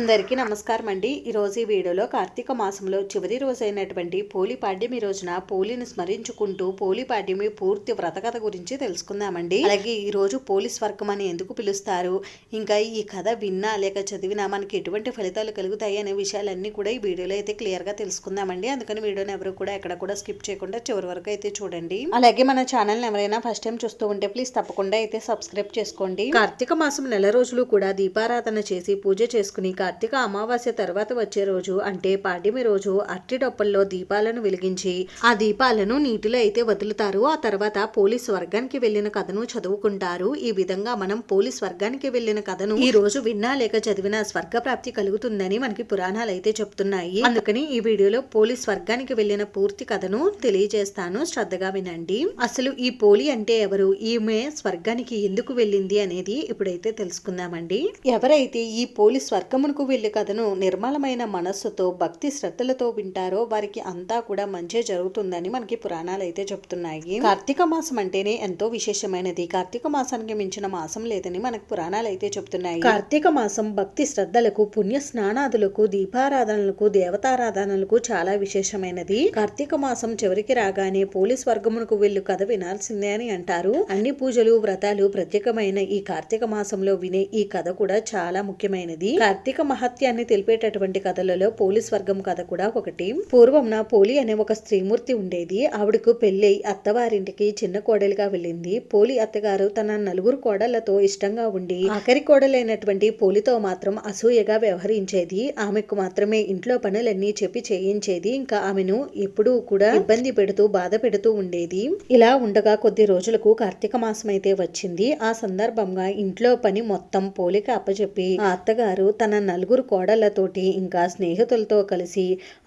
అందరికీ నమస్కారం అండి. ఈరోజు ఈ వీడియోలో కార్తీక మాసంలో చివరి రోజైనటువంటి పోలి పాడ్యమి రోజున పోలిని స్మరించుకుంటూ పోలి పాడ్యమి పూర్తి వ్రతకథ గురించి తెలుసుకుందామండి. అలాగే ఈ రోజు పోలి స్వర్గం అని ఎందుకు పిలుస్తారు, ఇంకా ఈ కథ విన్నా లేక చదివినా మనకి ఎటువంటి ఫలితాలు కలుగుతాయి అనే విషయాలన్నీ కూడా ఈ వీడియోలో అయితే క్లియర్ గా తెలుసుకుందామండి. అందుకని వీడియోని ఎవరు కూడా ఎక్కడ కూడా స్కిప్ చేయకుండా చివరి వరకు అయితే చూడండి. అలాగే మన ఛానల్ ఎవరైనా ఫస్ట్ టైం చూస్తూ ఉంటే ప్లీజ్ తప్పకుండా అయితే సబ్స్క్రైబ్ చేసుకోండి. కార్తీక మాసం నెల రోజులు కూడా దీపారాధన చేసి పూజ చేసుకుని కార్తీక అమావాస్య తర్వాత వచ్చే రోజు అంటే పాడ్యమి రోజు అట్టి డొప్పల్లో దీపాలను వెలిగించి ఆ దీపాలను నీటిలో అయితే వదులుతారు. ఆ తర్వాత పోలీస్ వర్గానికి వెళ్లిన కథను చదువుకుంటారు. ఈ విధంగా మనం పోలీస్ వర్గానికి వెళ్లిన కథను ఈ రోజు విన్నా లేక చదివినా స్వర్గ ప్రాప్తి కలుగుతుందని మనకి పురాణాలు అయితే చెప్తున్నాయి. అందుకని ఈ వీడియోలో పోలీస్ వర్గానికి వెళ్లిన పూర్తి కథను తెలియజేస్తాను, శ్రద్ధగా వినండి. అసలు ఈ పోలి అంటే ఎవరు, ఈమె స్వర్గానికి ఎందుకు వెళ్ళింది అనేది ఇప్పుడైతే తెలుసుకుందామండి. ఎవరైతే ఈ పోలీస్ స్వర్గమునకు వెళ్లి కథను నిర్మలమైన మనస్సుతో భక్తి శ్రద్ధలతో వింటారో వారికి అంతా కూడా మంచి జరుగుతుందని మనకి పురాణాలు అయితే చెప్తున్నాయి. కార్తీక మాసం అంటేనే ఎంతో విశేషమైనది. కార్తీక మాసానికి మించిన మాసం లేదని మనకు పురాణాలు అయితే చెప్తున్నాయి. కార్తీక మాసం భక్తి శ్రద్ధలకు, పుణ్య స్నానాదులకు, దీపారాధనలకు, దేవతారాధనలకు చాలా విశేషమైనది. కార్తీక మాసం చివరికి రాగానే పోలీస్ వర్గమునకు వెళ్ళు కథ వినాల్సిందే అని అంటారు. అన్ని పూజలు వ్రతాలు ప్రత్యేకమైన ఈ కార్తీక మాసంలో వినే ఈ కథ కూడా చాలా ముఖ్యమైనది. కార్తీక మహత్యాన్ని తెలిపేటటువంటి కథలలో పోలీస్ వర్గం కథ కూడా ఒకటి. పూర్వంన పోలి అనే ఒక స్త్రీమూర్తి ఉండేది. ఆవిడకు పెళ్లి అత్తవారింటికి చిన్న కోడలిగా వెళ్ళింది. పోలి అత్తగారు తన నలుగురు కోడళ్లతో ఇష్టంగా ఉండి ఆఖరి కోడలైనటువంటి పోలితో మాత్రం అసూయగా వ్యవహరించేది. ఆమెకు మాత్రమే ఇంట్లో పనులన్నీ చెప్పి చేయించేది. ఇంకా ఆమెను ఎప్పుడూ కూడా ఇబ్బంది పెడుతూ బాధ పెడుతూ ఉండేది. ఇలా ఉండగా కొద్ది రోజులకు కార్తీక మాసం అయితే వచ్చింది. ఆ సందర్భంగా ఇంట్లో పని మొత్తం పోలికి అప్పచెప్పి ఆ అత్తగారు తన నలుగురు కోడళ్లతోటి ఇంకా స్నేహితులతో కలిసి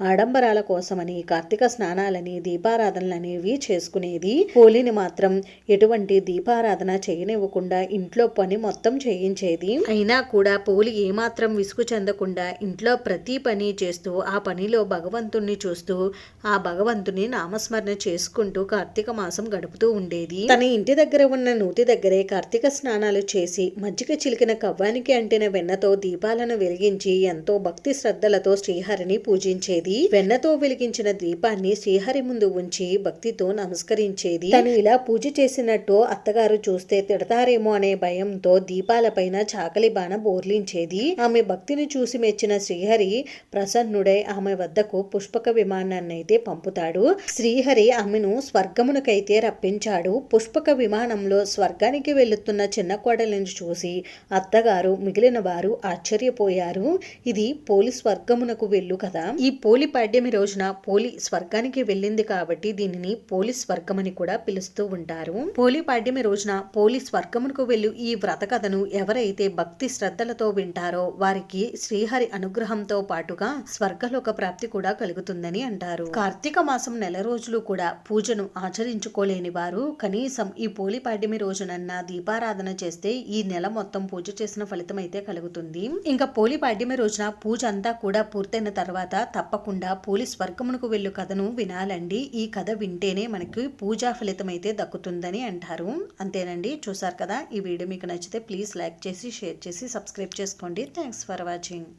ఆడంబరాల కోసమని కార్తీక స్నానాలని దీపారాధనలనేవి చేసుకునేది. పోలిని మాత్రం ఎటువంటి దీపారాధన చేయనివ్వకుండా ఇంట్లో పని మొత్తం చేయించేది. అయినా కూడా పోలి ఏమాత్రం విసుగు చెందకుండా ఇంట్లో ప్రతి పని చేస్తూ ఆ పనిలో భగవంతుణ్ణి చూస్తూ ఆ భగవంతుని నామస్మరణ చేసుకుంటూ కార్తీక మాసం గడుపుతూ ఉండేది. తన ఇంటి దగ్గర ఉన్న నూతి దగ్గరే కార్తీక స్నానాలు చేసి మజ్జిగ చిలికిన కవ్వానికి అంటిన వెన్నతో దీపాలను వెలిగించి ఎంతో భక్తి శ్రద్ధలతో శ్రీహరిని పూజించేది. వెన్నతో వెలిగించిన దీపాన్ని శ్రీహరి ముందు ఉంచి భక్తితో నమస్కరించేది. తను ఇలా పూజ చేసినట్టు అత్తగారు చూస్తే తిడతారేమో అనే భయంతో దీపాలపైన చాకలి బాణ బోర్లించేది. ఆమె భక్తిని చూసి మెచ్చిన శ్రీహరి ప్రసన్నుడై ఆమె వద్దకు పుష్పక విమానాన్ని అయితే పంపుతాడు. శ్రీహరి ఆమెను స్వర్గమునకైతే రప్పించాడు. పుష్పక విమానంలో స్వర్గానికి వెళుతున్న చిన్న కోడలిని చూసి అత్తగారు మిగిలిన వారు ఆశ్చర్యపోయారు. ఇది పోలి స్వర్గమునకు వెళ్ళు కదా. ఈ పోలి పాడ్యమి రోజున పోలి స్వర్గానికి వెళ్ళింది కాబట్టి దీనిని పోలి స్వర్గం అని కూడా పిలుస్తూ ఉంటారు. పోలి పాడ్యమి రోజున పోలి స్వర్గమునకు వెళ్ళు ఈ వ్రత కథను ఎవరైతే భక్తి శ్రద్ధలతో వింటారో వారికి శ్రీహరి అనుగ్రహంతో పాటుగా స్వర్గలోక ప్రాప్తి కూడా కలుగుతుందని అంటారు. కార్తీక మాసం నెల రోజులు కూడా పూజను ఆచరించుకోలేని వారు కనీసం ఈ పోలి పాడ్యమి రోజునన్నా దీపారాధన చేస్తే ఈ నెల మొత్తం పూజ చేసిన ఫలితం అయితే కలుగుతుంది. ఇంకా పోలి పాడ్యమి రోజున పూజ అంతా కూడా పూర్తయిన తర్వాత తప్పకుండా పోలి స్వర్గమునకు వెళ్ళు కథను వినాలండి. ఈ కథ వింటేనే మనకి పూజా ఫలితం అయితే దక్కుతుందని అంటారు. అంతేనండి, చూసారు కదా. ఈ వీడియో మీకు నచ్చితే ప్లీజ్ లైక్ చేసి షేర్ చేసి సబ్స్క్రైబ్ చేసుకోండి. Thanks for watching.